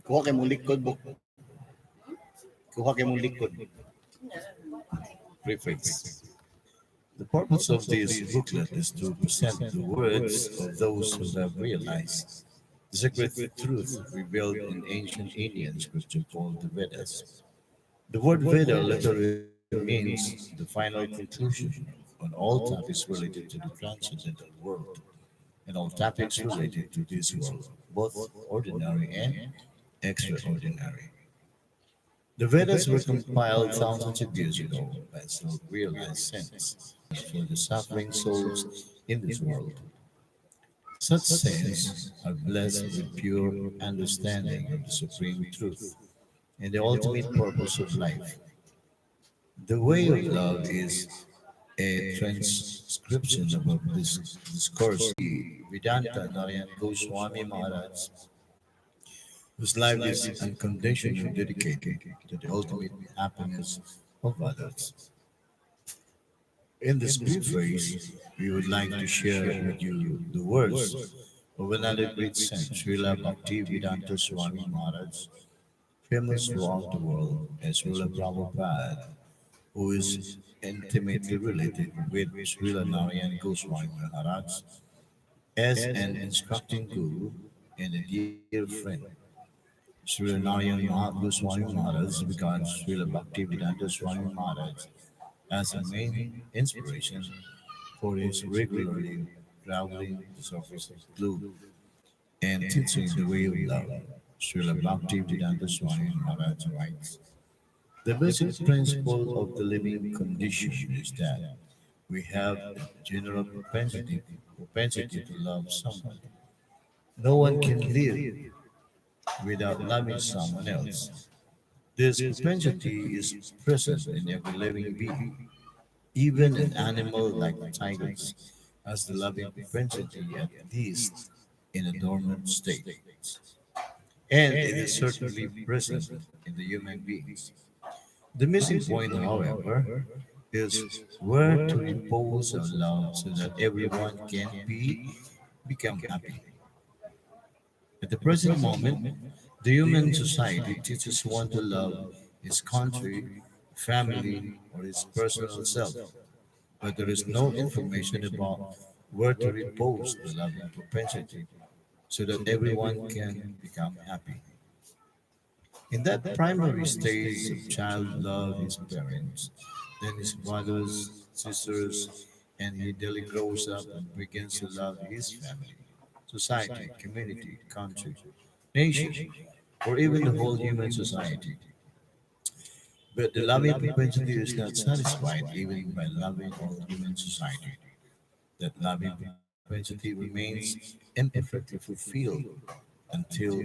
Kuha kay mong likod bo. Kuha kay mong likod. Preface. The purpose of this booklet is to present the words of those who have realized the secret truth revealed in ancient Indian scripture called the Vedas. The word Veda literally means the final conclusion on all topics related to the transcendental world and all topics related to this world, both ordinary and extraordinary. The Vedas were compiled thousands of years ago by self-realized saints for the suffering souls in this world. Such saints are blessed with pure understanding of the supreme truth and the ultimate purpose of life. The way of love is a transcription of this discourse. Vedanta Narayan Goswami Maharaj, whose life is unconditionally dedicated to the ultimate happiness of others. In this preface, we would like to share with you the words of another great saint, Srila Bhaktivedanta Swami Maharaj, famous throughout the world as Srila Prabhupada, who is intimately related with Srila Narayan Goswami Maharaj as an instructing guru and a dear friend. Srila Narayan Goswami Maharaj regards Srila Bhaktivedanta Swami Maharaj as a main inspiration for his regularly traveling the surface of the globe and teaching the way of love. Srila Bhaktivedanta Swami Maharaj writes, the basic principle of the living condition is that we have a general propensity to love someone. No one can live without loving someone else. This propensity is present in every living being. Even an animal like tigers has the loving propensity at least in a dormant state. And it is certainly present in the human beings. The missing point, however, is where to repose our love so that everyone can become happy. At the present moment, the human society teaches one to love his country, family, or his personal self, but there is no information about where to repose the loving propensity so that everyone can become happy. In that primary stage of child love his parents, then his brothers, sisters, and he daily grows up and begins to love his family, society, community, country, nation, or even the whole human society. But the loving propensity is not satisfied even by loving all human society. That loving propensity remains imperfectly fulfilled until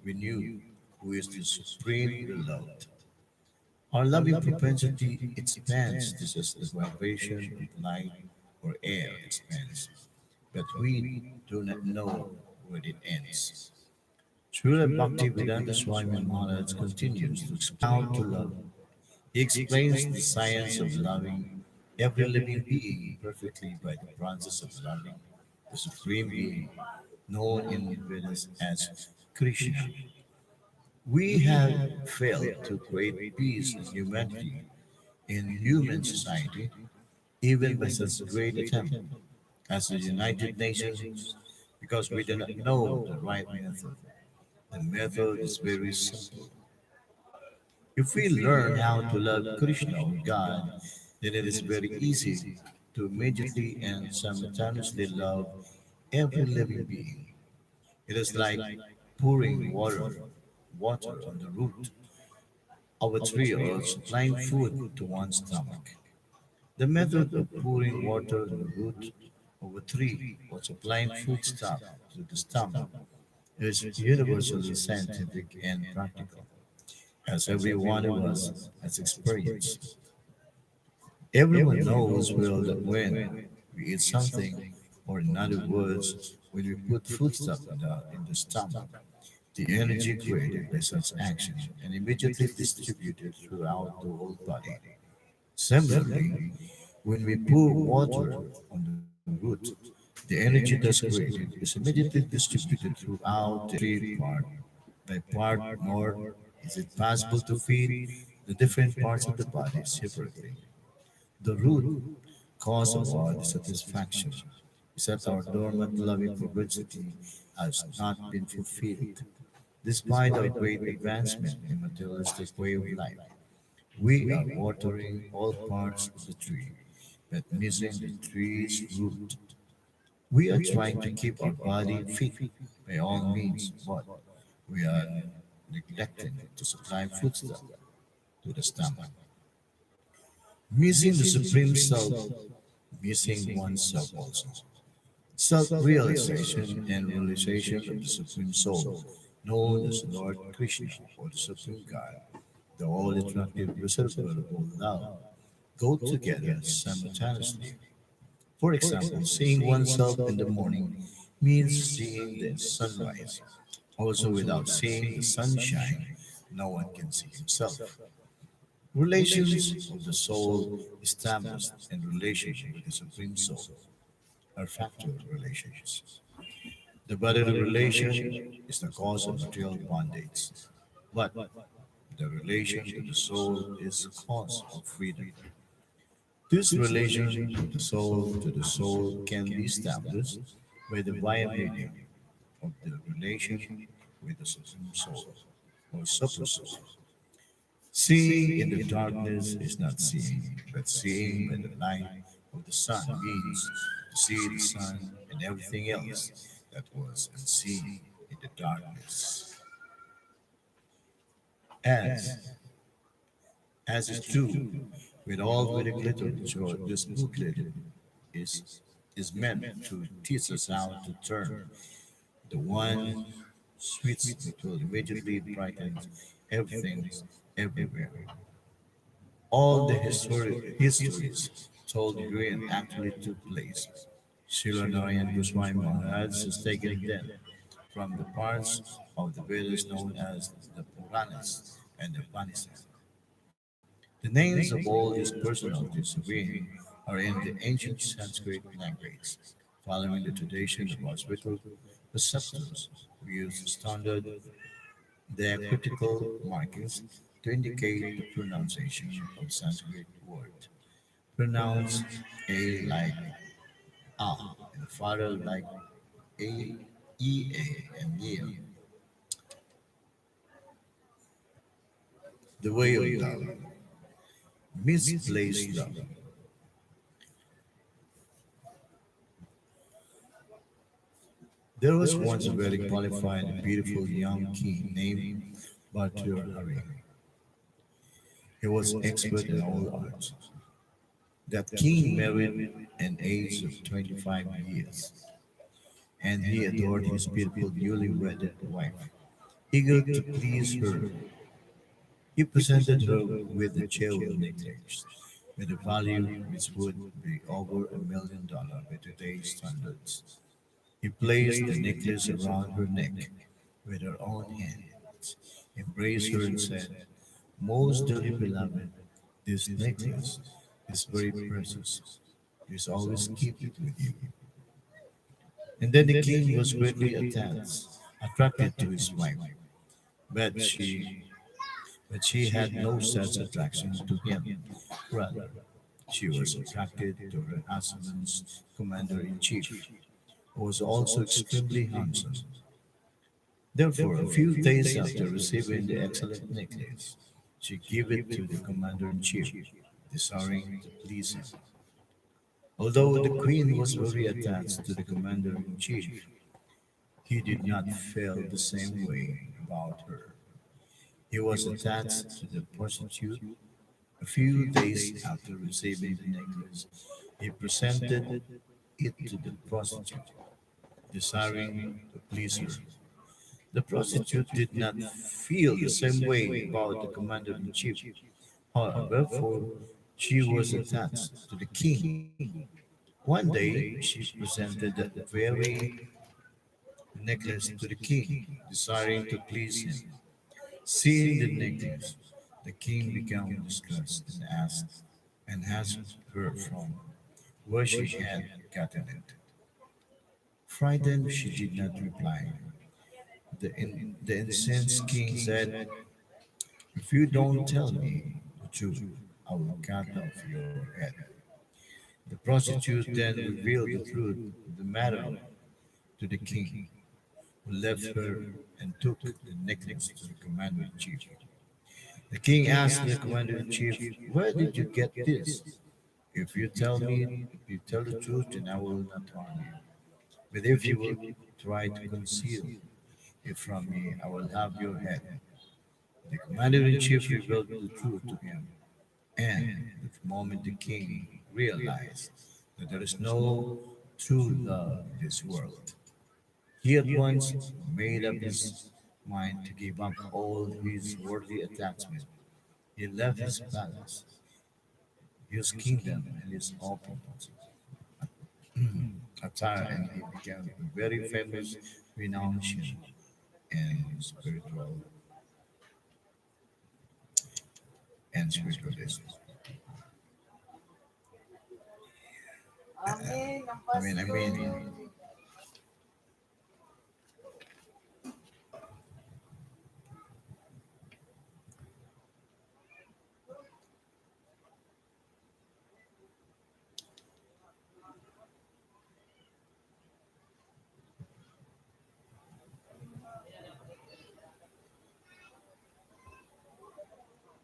we knew who is the supreme beloved. Our loving propensity expands just as the vibration of light or air expands, but we do not know where it ends. Srila Bhaktivedanta Swami Maharaj continues to expound to love. He explains the science of loving every living being perfectly by the process of loving the Supreme Being, known in Vedas as Krishna. We have failed to create peace and humanity in human society, even by such a great attempt as the United Nations, because we do not know the right method. The method is very simple. If we learn how to love Krishna or God, then it is very easy to immediately and simultaneously love every living being. It is like pouring water on the root of a tree or supplying food to one's stomach. The method of pouring water on the root of a tree or supplying foodstuff to the stomach is universally scientific and practical, as every one of us has experienced. Everyone knows well that when we eat something, or in other words, when we put foodstuff in the stomach, the energy created by such action and immediately distributed throughout the whole body. Similarly, when we pour water on the wood, the energy thus created is immediately distributed throughout the tree part by part, nor is it possible to feed the different parts of the body separately. The root cause of our dissatisfaction is that our dormant loving propensity has not been fulfilled. Despite our great advancement in materialistic way of life, we are watering all parts of the tree, but missing the tree's root. We are trying to keep our body fit by all means, but we are neglecting to supply foodstuff to the stomach. Missing the supreme self, missing oneself also. Self realization and realization of the Supreme Soul, known as Lord Krishna or the Supreme God, the all attractive reservoir of all love, go together simultaneously. For example, seeing oneself in the morning means seeing the sunrise. Also, without seeing the sunshine, no one can see himself. Relations of the soul established in relation with the Supreme Soul are factual relations. The bodily relation is the cause of material bondage, but the relation to the soul is cause of freedom. This relation of the soul can be established by the via medium of the relation with the Supreme Soul or Super Soul. Seeing in the darkness is not seeing, but seeing by the light of the sun means to see the sun and everything else that was unseen in the darkness. As, as is true with all Vedic literature, this booklet is, is meant to teach us how to turn the one switch that will immediately brighten everything everywhere. All the histories told Green actually took place. Shilanarayan Goswami Maharaj has taken them from the parts of the Vedas known as the Puranas and the Upanishads. The names of all these personalities of being are in the ancient Sanskrit language, following the tradition of our spiritual preceptors who used standard diacritical markings to indicate the pronunciation of Sanskrit word. Pronounce A like A, and father like A, EA, and Neil, the way of love, misplaced love. There was once a very qualified and beautiful young king named Bhartrihari. He was expert in all arts. That king married an age of 25 years, and he adored his beautiful newly wedded wife. Eager to please her, he presented her with a jewel necklace with a value which would be over $1 million by today's standards. He placed the necklace around her neck with her own hands, embraced her, and said, "Most dearly beloved, this necklace is very precious. Please always keep it with you." And then the king was greatly attracted to his wife, but she had no such attraction to him. Rather, she was attracted to her husband's commander in chief, who was also extremely handsome. Therefore, a few days after receiving the excellent necklace, she gave it to the commander in chief, desiring to please him. Although the queen was very attached to the commander in chief, he did not feel the same way about her. He was attached to the prostitute. A few days after receiving the necklace, he presented it to the prostitute, desiring to please her. The prostitute did not feel the same way about the commander in chief. However, for she was attached to the king. One day, she presented that very necklace to the king, desiring to please him. Seeing the necklace, the king became distressed and asked, and asked her from where she had gotten it. Frightened, she did not reply. The incensed king said, "If you don't tell me the truth, I will cut off your head." The prostitute then revealed the truth of the matter to the king, who left her and took the necklace to the commander in chief. The king asked the commander in chief, "Where did you get this? If you tell the truth, then I will not harm you. But if you will try to conceal it from me, I will have your head." The commander in chief revealed the truth to him, and at the moment the king realized that there is no true love in this world, he at once made up his mind to give up all his worldly attachment. He left his palace, his kingdom, and his open attire, and he became a very famous, renowned and spiritualist. I mean,